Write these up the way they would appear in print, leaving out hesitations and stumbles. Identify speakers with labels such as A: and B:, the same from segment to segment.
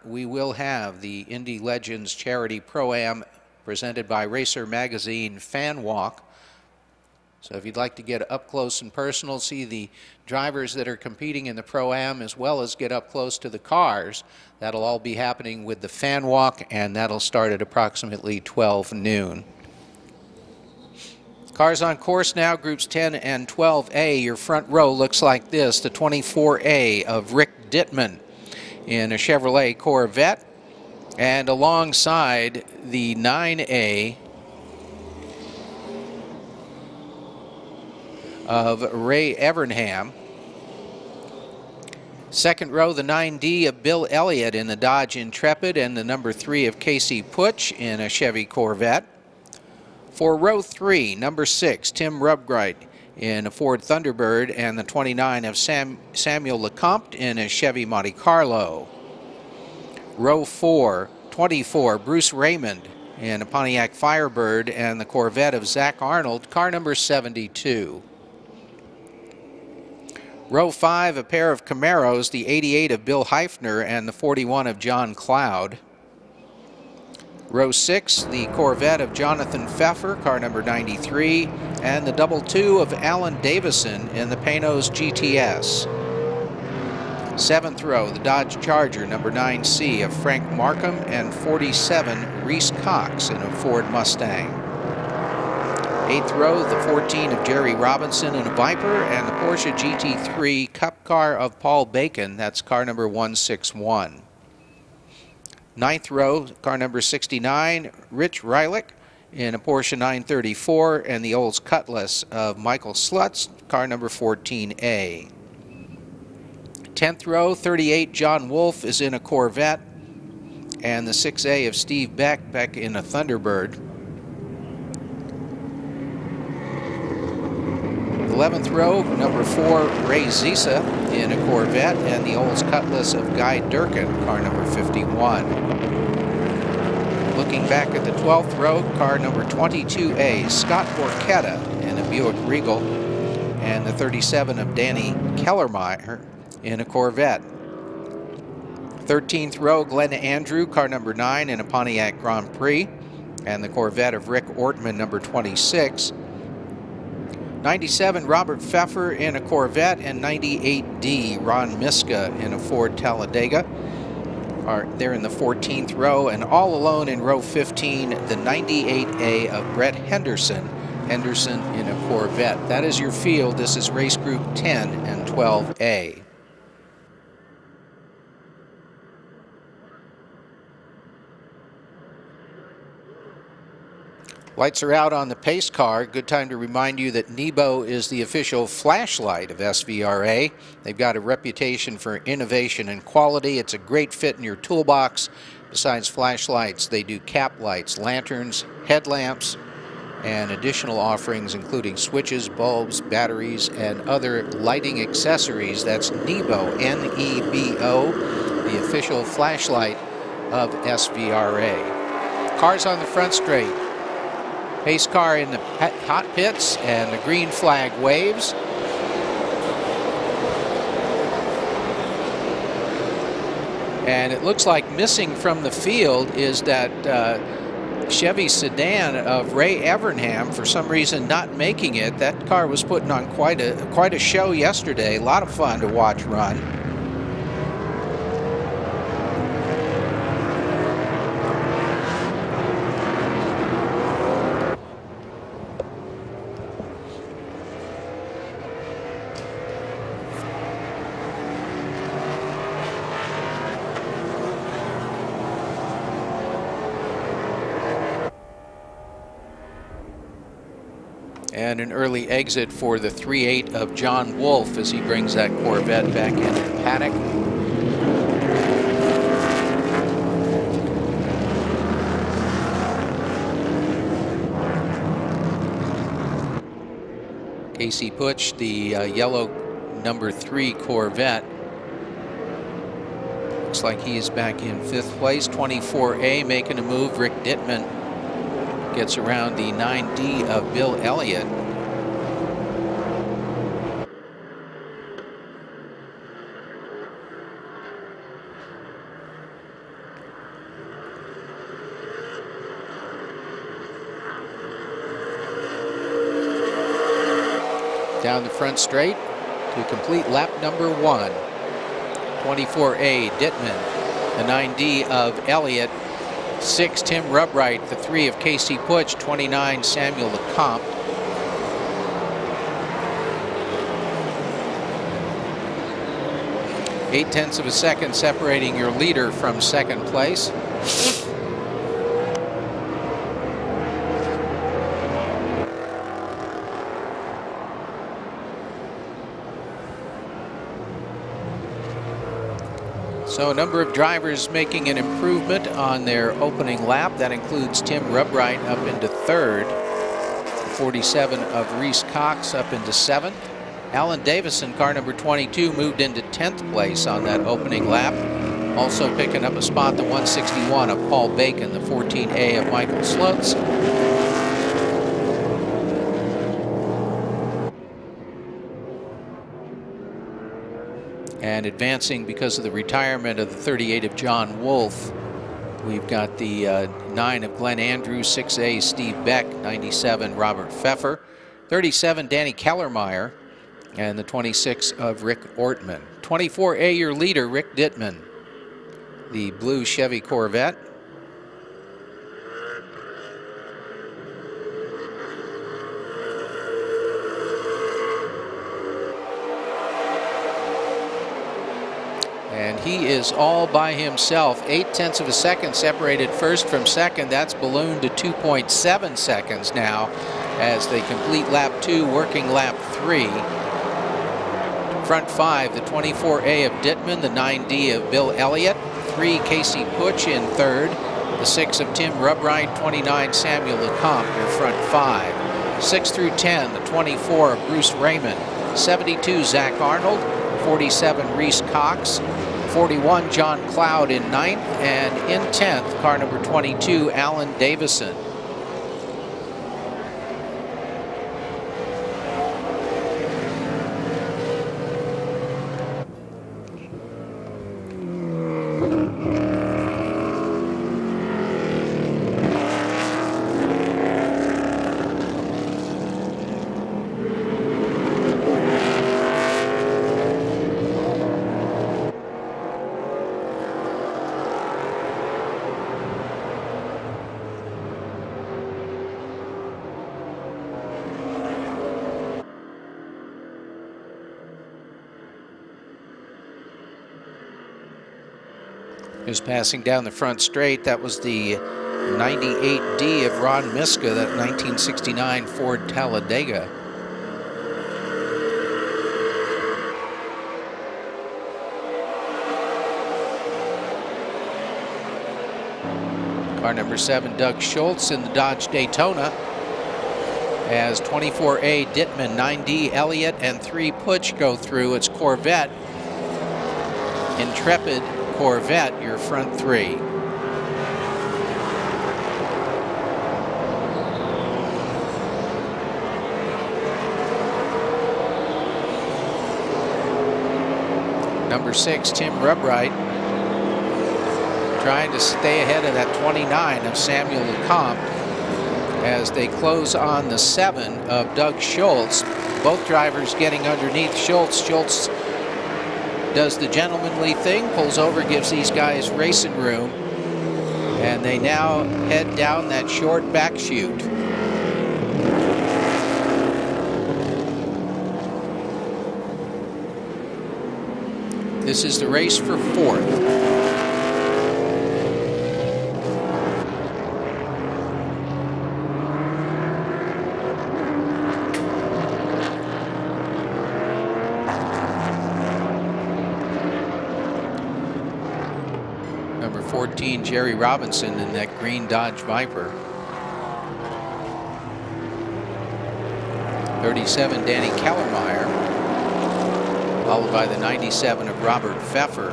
A: we will have the Indy Legends Charity Pro-Am presented by Racer Magazine Fan Walk. So if you'd like to get up close and personal, see the drivers that are competing in the Pro-Am as well as get up close to the cars, that'll all be happening with the Fan Walk, and that'll start at approximately 12 noon. Cars on course now, groups 10 and 12A. Your front row looks like this. The 24A of Rick Dittman in a Chevrolet Corvette, and alongside the 9A of Ray Evernham. Second row, the 9D of Bill Elliott in the Dodge Intrepid, and the number 3 of Casey Putsch in a Chevy Corvette. For row 3, number 6, Tim Rubgright in a Ford Thunderbird, and the 29 of Samuel Lecomte in a Chevy Monte Carlo. Row 4, 24, Bruce Raymond in a Pontiac Firebird, and the Corvette of Zach Arnold, car number 72. Row 5, a pair of Camaros, the 88 of Bill Heifner and the 41 of John Cloud. Row 6, the Corvette of Jonathan Pfeffer, car number 93, and the 22 of Alan Davison in the Panos GTS. 7th row, the Dodge Charger, number 9C of Frank Markham, and 47, Reese Cox in a Ford Mustang. 8th row, the 14 of Jerry Robinson in a Viper, and the Porsche GT3 Cup car of Paul Bacon, that's car number 161. 9th row, car number 69, Rich Rylick in a Porsche 934, and the Olds Cutlass of Michael Slutz, car number 14A. 10th row, 38, John Wolfe is in a Corvette, and the 6A of Steve Beck in a Thunderbird. 11th row, number 4, Ray Zisa in a Corvette, and the Olds Cutlass of Guy Durkin, car number 51. Looking back at the 12th row, car number 22A, Scott Borchetta in a Buick Regal, and the 37 of Danny Kellermeyer in a Corvette. 13th row, Glenn Andrew, car number 9 in a Pontiac Grand Prix, and the Corvette of Rick Ortman, number 26. 97, Robert Pfeffer in a Corvette, and 98D, Ron Miska in a Ford Talladega. They're in the 14th row, and all alone in row 15, the 98A of Brett Henderson in a Corvette. That is your field. This is race group 10 and 12A. Lights are out on the pace car. Good time to remind you that Nebo is the official flashlight of SVRA. They've got a reputation for innovation and quality. It's a great fit in your toolbox. Besides flashlights, they do cap lights, lanterns, headlamps, and additional offerings including switches, bulbs, batteries, and other lighting accessories. That's Nebo, N-E-B-O, the official flashlight of SVRA. Cars on the front straight. Pace car in the hot pits, and the green flag waves. And it looks like missing from the field is that Chevy sedan of Ray Evernham, for some reason not making it. That car was putting on quite a show yesterday. A lot of fun to watch run. And an early exit for the 3.8 of John Wolfe as he brings that Corvette back into the paddock. Casey Putsch, the yellow number 3 Corvette. Looks like he is back in 5th place. 24A making a move. Rick Dittman gets around the 9D of Bill Elliott. down the front straight to complete lap number 1. 24A Dittman, the 9D of Elliott, 6 Tim Rubright, the 3 of Casey Puch, 29 Samuel Lecomte. Eight-tenths of a second separating your leader from second place. So a number of drivers making an improvement on their opening lap. That includes Tim Rubright up into 3rd. 47 of Reese Cox up into 7th. Alan Davison, car number 22, moved into 10th place on that opening lap. Also picking up a spot, the 161 of Paul Bacon, the 14A of Michael Slutz. And advancing because of the retirement of the 38 of John Wolfe, we've got the 9 of Glenn Andrews, 6A Steve Beck, 97 Robert Pfeffer, 37 Danny Kellermeyer, and the 26 of Rick Ortman. 24A, your leader, Rick Dittman, the blue Chevy Corvette. And he is all by himself. 8/10 of a second separated first from second. That's ballooned to 2.7 seconds now as they complete lap 2, working lap 3. Front 5, the 24A of Dittman, the 9D of Bill Elliott, 3 Casey Puch in 3rd, the 6 of Tim Rubright, 29 Samuel Lecomte, your front 5. 6 through 10, the 24 of Bruce Raymond, 72 Zach Arnold, 47 Reese Cox, 41 John Cloud in 9th, and in 10th, car number 22, Alan Davison. Just passing down the front straight, that was the 98D of Ron Miska, that 1969 Ford Talladega. Car number 7, Doug Schultz in the Dodge Daytona, as 24A Dittman, 9D Elliott, and 3 Puch go through. It's Corvette, Intrepid Corvette, your front 3. Number 6, Tim Rubright, trying to stay ahead of that 29 of Samuel Lecomte as they close on the 7 of Doug Schultz. Both drivers getting underneath Schultz. Schultz does the gentlemanly thing, pulls over, gives these guys racing room, and they now head down that short back chute. This is the race for 4th. Number 14, Jerry Robinson in that green Dodge Viper. 37, Danny Kellermeyer, followed by the 97 of Robert Pfeffer.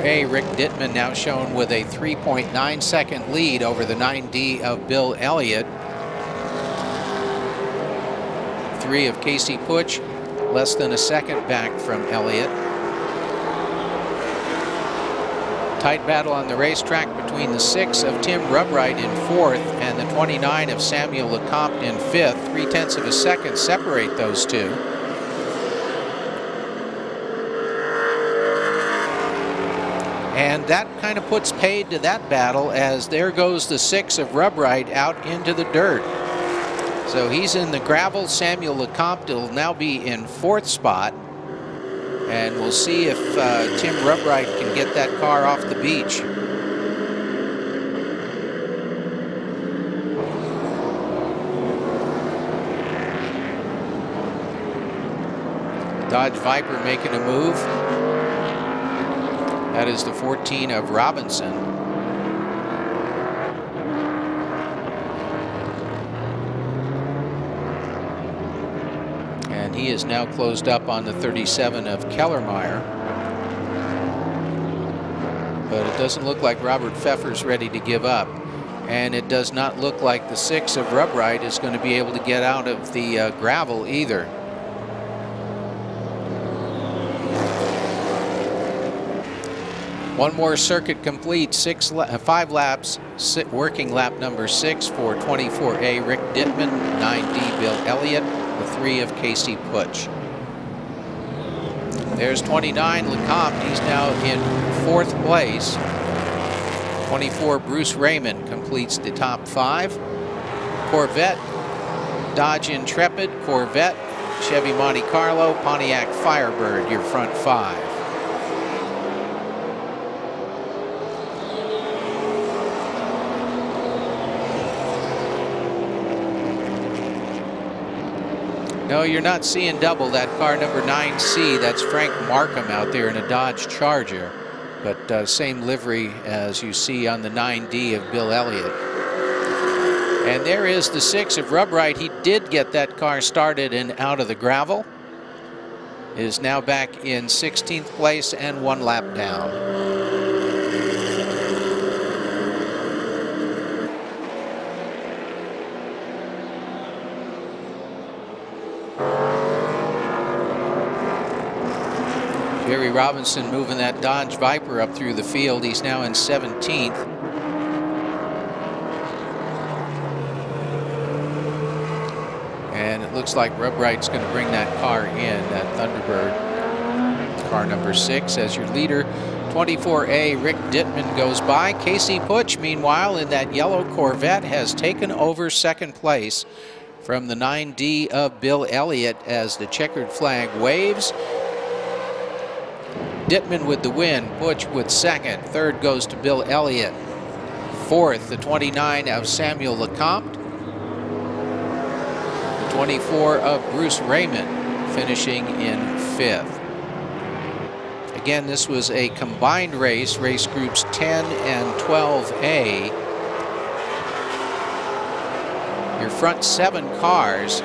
A: A Rick Dittman now shown with a 3.9 second lead over the 9D of Bill Elliott. 3 of Casey Puch, less than a second back from Elliott. Tight battle on the racetrack between the 6 of Tim Rubwright in 4th and the 29 of Samuel Lecomte in 5th. 0.3 of a second separate those two. And that kind of puts paid to that battle, as there goes the 6 of Rubwright out into the dirt. So he's in the gravel. Samuel Lecomte will now be in 4th spot. And we'll see if Tim Rubwright can get that car off the beach. Dodge Viper making a move. That is the 14 of Robinson. And he is now closed up on the 37 of Kellermeyer. But it doesn't look like Robert Pfeffer's ready to give up. And it does not look like the 6 of Rubwright is going to be able to get out of the gravel either. One more circuit complete, 5 laps, working lap number 6 for 24A Rick Dittman, 9D Bill Elliott, the 3 of Casey Putsch. There's 29 Lecomte, he's now in 4th place. 24 Bruce Raymond completes the top 5. Corvette, Dodge Intrepid, Corvette, Chevy Monte Carlo, Pontiac Firebird, your front 5. No, you're not seeing double. That car number 9C, that's Frank Markham out there in a Dodge Charger. But same livery as you see on the 9D of Bill Elliott. And there is the 6 of Rubwright. He did get that car started and out of the gravel. Is now back in 16th place and 1 lap down. Jerry Robinson moving that Dodge Viper up through the field. He's now in 17th. And it looks like Rubwright's going to bring that car in, that Thunderbird, car number 6, as your leader. 24A Rick Dittman goes by. Casey Putsch, meanwhile, in that yellow Corvette, has taken over 2nd place from the 9D of Bill Elliott as the checkered flag waves. Dittman with the win, Putsch with 2nd. 3rd goes to Bill Elliott. 4th, the 29 of Samuel Lecomte. The 24 of Bruce Raymond finishing in 5th. Again, this was a combined race, race groups 10 and 12A. Your front 7 cars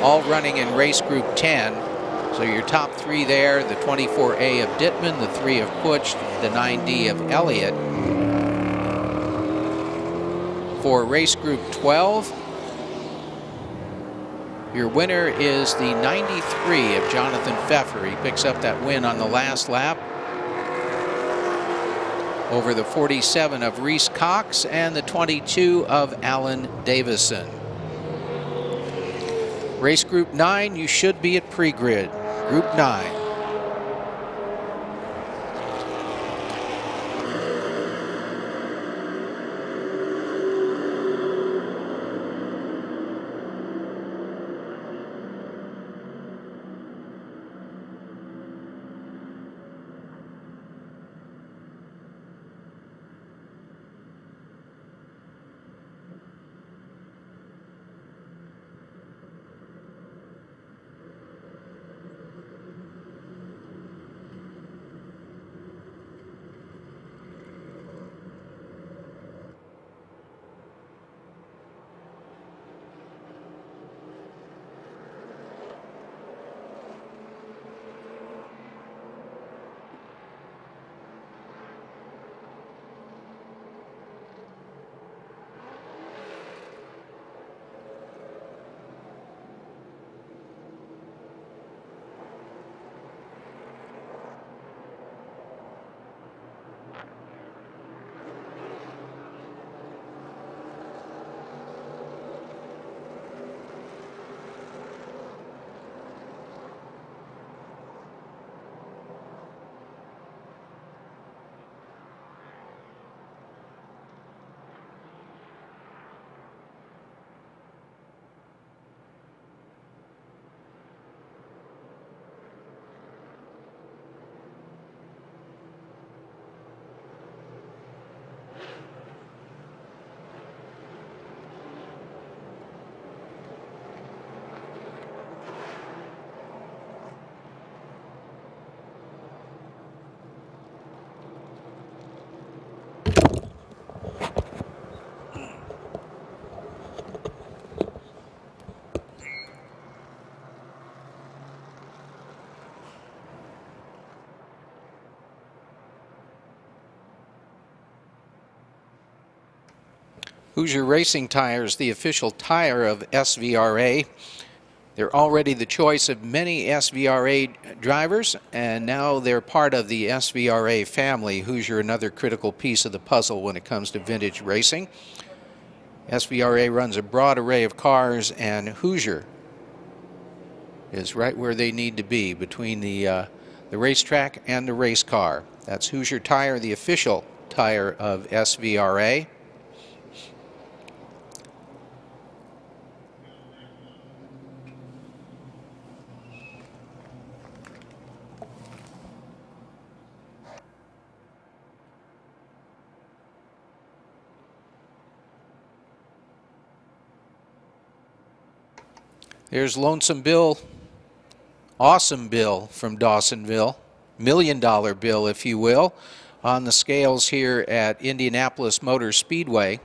A: all running in race group 10. So your top 3 there, the 24A of Dittman, the 3 of Putsch, the 9D of Elliott. For race group 12, your winner is the 93 of Jonathan Pfeffer. He picks up that win on the last lap over the 47 of Reese Cox and the 22 of Alan Davison. Race group 9, you should be at pre-grid. Group 9. Hoosier Racing Tires, the official tire of SVRA. They're already the choice of many SVRA drivers, and now they're part of the SVRA family. Hoosier, another critical piece of the puzzle when it comes to vintage racing. SVRA runs a broad array of cars, and Hoosier is right where they need to be between the racetrack and the race car. That's Hoosier Tire, the official tire of SVRA. There's Lonesome Bill, Awesome Bill from Dawsonville, $1 million Bill, if you will, on the scales here at Indianapolis Motor Speedway.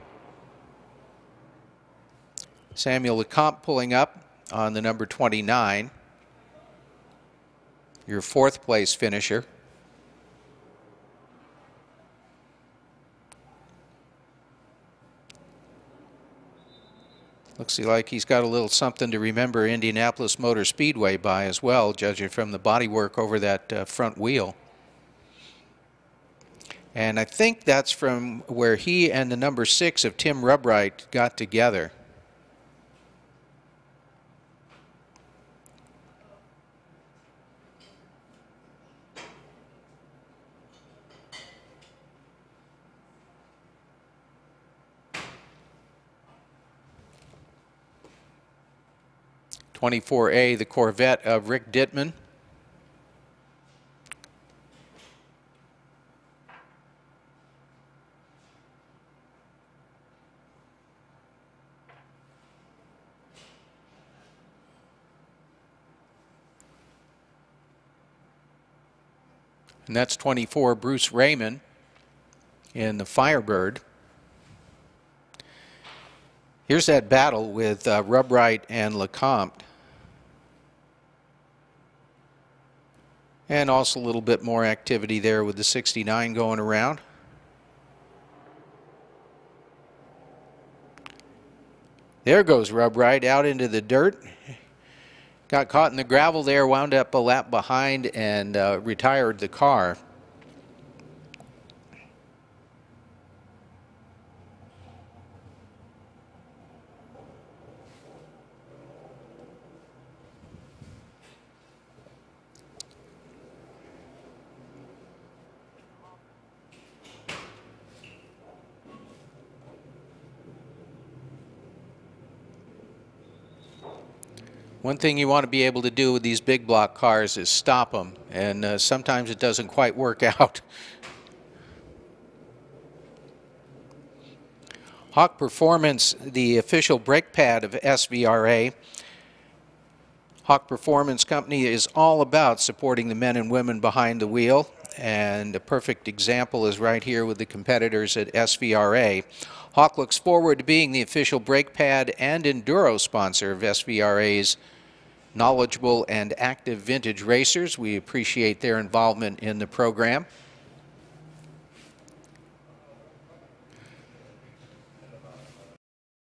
A: Samuel Lecomte pulling up on the number 29, your fourth place finisher. Looks like he's got a little something to remember Indianapolis Motor Speedway by as well, judging from the bodywork over that front wheel. And I think that's from where he and the number 6 of Tim Rubright got together. '24A, the Corvette of Rick Dittman. And that's 24 Bruce Raymond in the Firebird. Here's that battle with Rubright and Lecomte. And also a little bit more activity there with the 69 going around. There goes Rubright out into the dirt. Got caught in the gravel there, wound up a lap behind, and retired the car. One thing you want to be able to do with these big block cars is stop them, and sometimes it doesn't quite work out. Hawk Performance, the official brake pad of SVRA. Hawk Performance Company is all about supporting the men and women behind the wheel, and a perfect example is right here with the competitors at SVRA. Hawk looks forward to being the official brake pad and enduro sponsor of SVRA's knowledgeable and active vintage racers. We appreciate their involvement in the program.